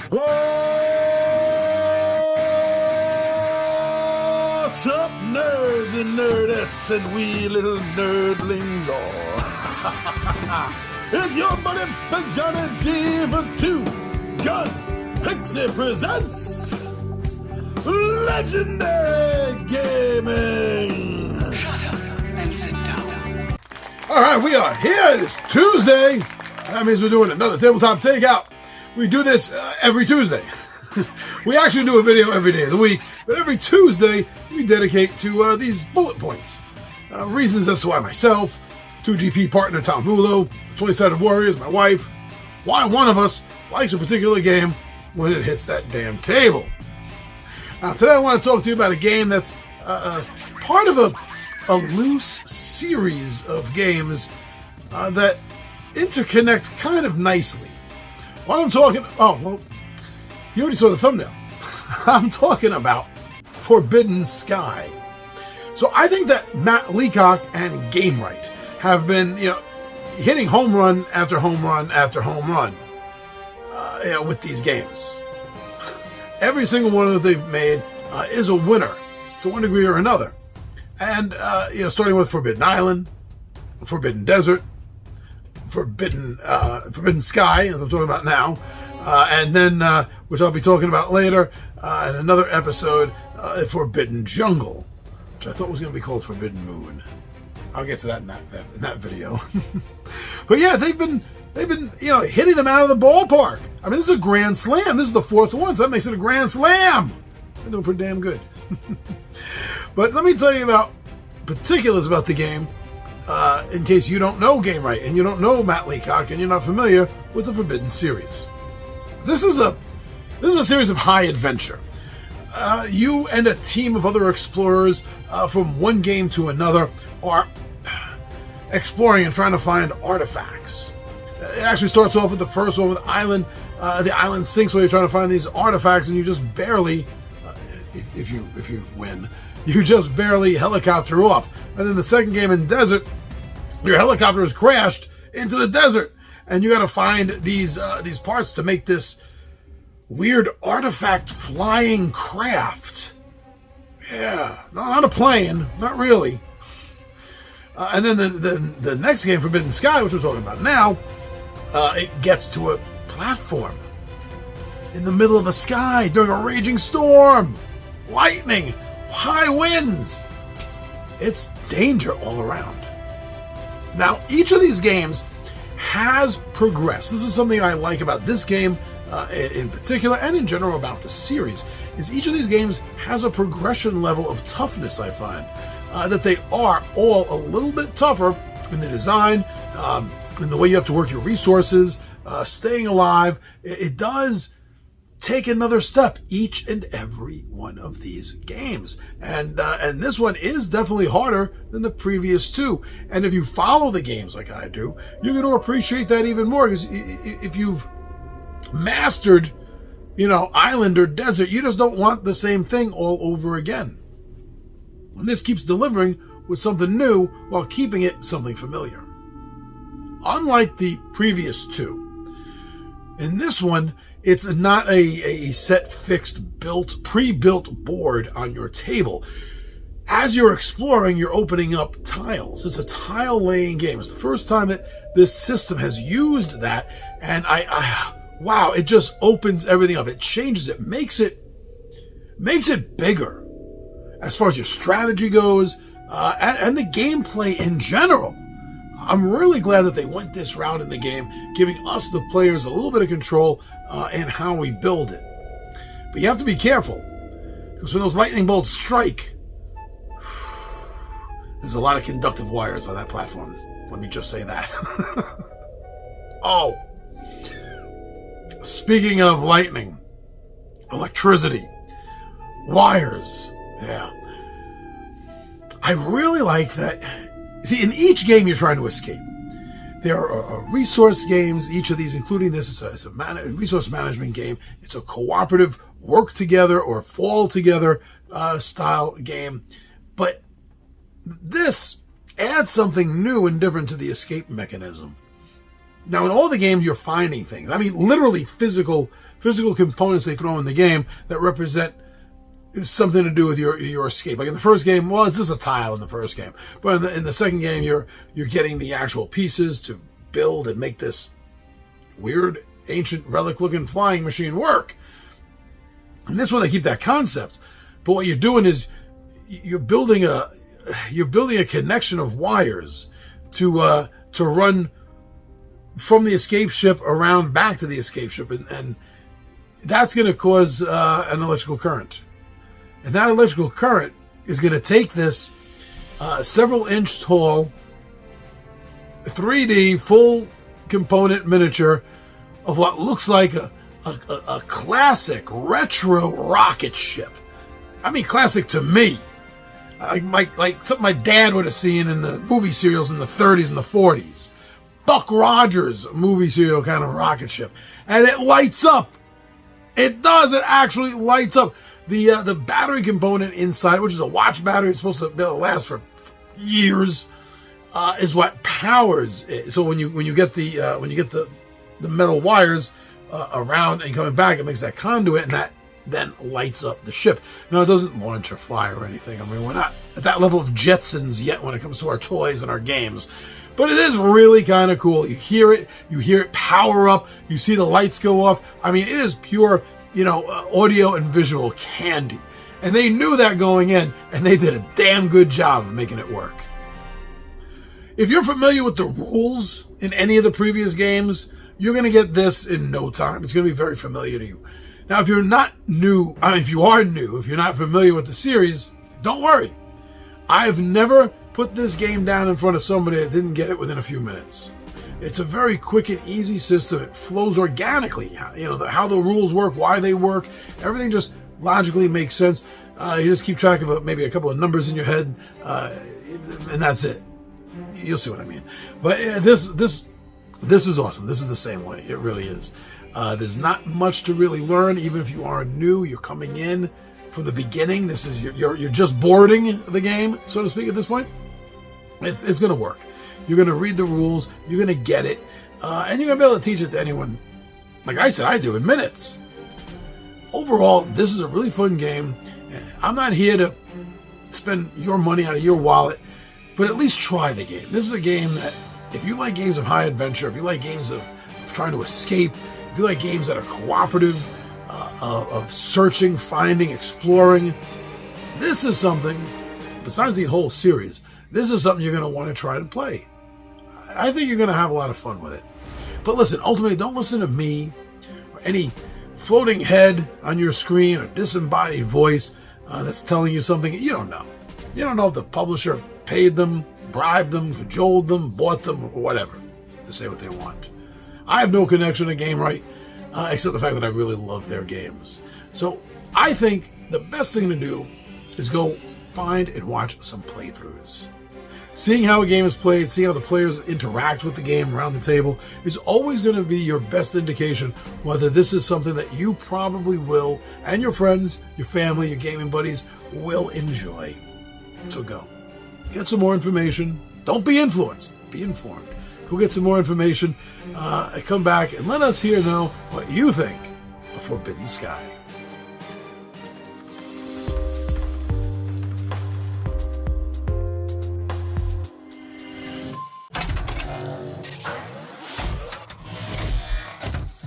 What's up, nerds and nerdettes and wee little nerdlings all? It's your buddy Johnny G for Two Gun Pixie presents Legendary Gaming. Shut up and sit down. All right, we are here. It is Tuesday. That means we're doing another Tabletop Takeout. We do this every Tuesday. We actually do a video every day of the week, but every Tuesday we dedicate to these bullet points. Reasons as to why myself, 2GP partner Tom Vulo, the 20-sided Warriors, my wife, why one of us likes a particular game when it hits that damn table. Now, today I want to talk to you about a game that's part of a loose series of games that interconnect kind of nicely. What I'm talking... Oh, well, you already saw the thumbnail. I'm talking about Forbidden Sky. So I think that Matt Leacock and Gamewright have been, hitting home run after home run after home run, with these games. Every single one that they've made is a winner to one degree or another. And, starting with Forbidden Island, Forbidden Desert, Forbidden Sky, as I'm talking about now, and then, which I'll be talking about later in another episode, Forbidden Jungle, which I thought was going to be called Forbidden Moon. I'll get to that in that video. But yeah, they've been hitting them out of the ballpark. I mean, this is a grand slam. This is the fourth one, so that makes it a grand slam. They're doing pretty damn good. But let me tell you about particulars about the game, in case you don't know Gamewright and you don't know Matt Leacock and you're not familiar with the Forbidden series. This is a series of high adventure. You and a team of other explorers from one game to another are exploring and trying to find artifacts. It actually starts off with the first one with the island sinks where you're trying to find these artifacts, and you just barely, if you win, you just barely helicopter off. And then the second game in desert, your helicopter is crashed into the desert, and you got to find these parts to make this weird artifact flying craft. Yeah, not a plane, not really. And then the next game, Forbidden Sky, which we're talking about now, it gets to a platform in the middle of a sky during a raging storm, lightning, high winds. It's danger all around. Now, each of these games has progressed. This is something I like about this game in particular, and in general about the series, is each of these games has a progression level of toughness, I find. That they are all a little bit tougher in the design, in the way you have to work your resources, staying alive. It does take another step, each and every one of these games. And this one is definitely harder than the previous two. And if you follow the games like I do, you're going to appreciate that even more, because if you've mastered, island or desert, you just don't want the same thing all over again. And this keeps delivering with something new while keeping it something familiar. Unlike the previous two, in this one, it's not a set, fixed, pre-built board on your table. As you're exploring, you're opening up tiles. It's a tile-laying game. It's the first time that this system has used that, and wow, it just opens everything up. It changes it, makes it bigger as far as your strategy goes, and the gameplay in general. I'm really glad that they went this route in the game, giving us, the players, a little bit of control in how we build it. But you have to be careful, because when those lightning bolts strike, there's a lot of conductive wires on that platform. Let me just say that. Oh, speaking of lightning, electricity, wires, yeah. I really like that. See, in each game you're trying to escape. There are resource games, each of these, including this, is a resource management game. It's a cooperative, work together or fall together style game. But this adds something new and different to the escape mechanism. Now, in all the games, you're finding things. I mean, literally physical components they throw in the game that represent something to do with your escape. Like in the first game, well, it's just a tile in the first game. But in the second game, you're getting the actual pieces to build and make this weird, ancient, relic-looking flying machine work. And this one, they keep that concept. But what you're doing is you're building a connection of wires to run from the escape ship around back to the escape ship, and that's going to cause an electrical current. And that electrical current is going to take this several inch tall 3D full component miniature of what looks like a classic retro rocket ship. I mean, classic to me. Like something my dad would have seen in the movie serials in the 30s and the 40s. Buck Rogers movie serial kind of rocket ship. And it lights up. It does. It actually lights up. The battery component inside, which is a watch battery, it's supposed to be able to last for years, is what powers it. So when you get the metal wires around and coming back, it makes that conduit, and that then lights up the ship. Now, it doesn't launch or fly or anything. I mean, we're not at that level of Jetsons yet when it comes to our toys and our games. But it is really kind of cool. You hear it power up. You see the lights go off. I mean, it is pure, audio and visual candy. And they knew that going in, and they did a damn good job of making it work. If you're familiar with the rules in any of the previous games, you're going to get this in no time. It's going to be very familiar to you. Now, if you're not new, if you are new, if you're not familiar with the series, don't worry. I've never put this game down in front of somebody that didn't get it within a few minutes. It's a very quick and easy system. It flows organically. How the rules work, why they work, everything just logically makes sense. You just keep track of maybe a couple of numbers in your head, and that's it. You'll see what I mean. But this is awesome. This is the same way. It really is. There's not much to really learn, even if you are new. You're coming in from the beginning. This is you're just boarding the game, so to speak, at this point. It's going to work. You're going to read the rules. You're going to get it, and you're going to be able to teach it to anyone. Like I said, I do in minutes. Overall, this is a really fun game. I'm not here to spend your money out of your wallet, but at least try the game. This is a game that, if you like games of high adventure, if you like games of trying to escape, if you like games that are cooperative, of searching, finding, exploring, this is something, besides the whole series, this is something you're going to want to try to play. I think you're going to have a lot of fun with it. But listen, ultimately, don't listen to me or any floating head on your screen or disembodied voice that's telling you something you don't know. You don't know if the publisher paid them, bribed them, cajoled them, bought them, or whatever to say what they want. I have no connection to Gamewright, except the fact that I really love their games. So I think the best thing to do is go find and watch some playthroughs. Seeing how a game is played, seeing how the players interact with the game around the table is always going to be your best indication whether this is something that you probably will, and your friends, your family, your gaming buddies will enjoy. So go. Get some more information. Don't be influenced. Be informed. Go get some more information. Come back and let us know what you think of Forbidden Sky.